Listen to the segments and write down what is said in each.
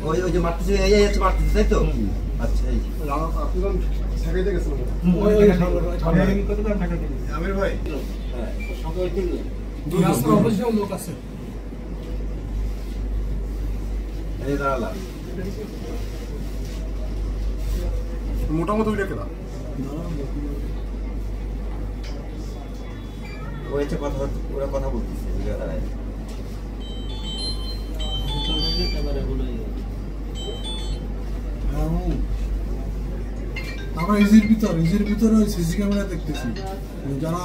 ওই যে মারতেছে এই হচ্ছে মারতেছে তাই তো আচ্ছা এই আপনি ঠেকাইতে গেছেন আমির ভাই হ্যাঁ রাস্তার অবশ্যই লোক আছে এই দাঁড়ালাম মোটামুটি ওইটা কেনা ওই হচ্ছে কথা ওরা কথা বলতেছে ওই দাঁড়ায় আমরা ইজির ভিতরে ওই সিসি ক্যামেরা দেখতেছি যারা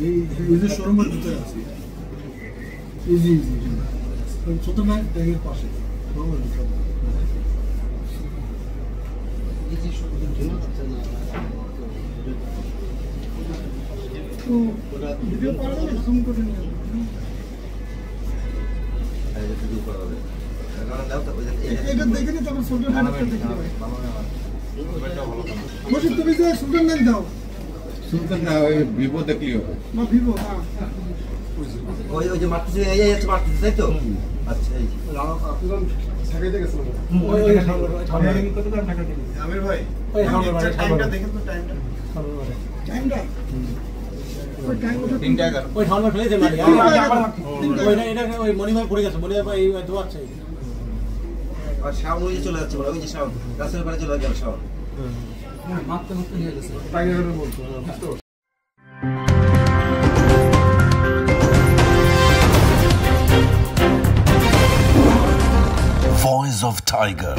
এই ইজির শোরুমের ভিতরে আছে ইজি ছোট ব্যাগের পাশে শোরুমের ভিতরে ভিডিও পারবে জুম করে নিয়ে এটা দেখে নি তারপর সুলতান হ্যান্ডটা দেখে নেবে বসে তুমি যে সুলতান হ্যান্ড দাও সুলতান না ওই ভিভো দেখলি হবে না ভিভো হ্যাঁ ওই যে মারতেছে এই হচ্ছে মারতেছে তাই তো আচ্ছা এই আপনি ঠেকাইতে গেছেন আমির ভাই টাইমটা দেখেন তো টাইমটা ওই ঠান্ডা ফেলেছে মারি ওই মনিভাই পড়ে গেছে মনিভাই এই ধোয়াচ্ছে আর শাওন ওই যে চলে যাচ্ছে বলে ওই যে শাওন গাছের পাড়ে চলে গেল শাওন মারতে নিয়ে গেছে টাইগারের বলতো Voice of Tiger.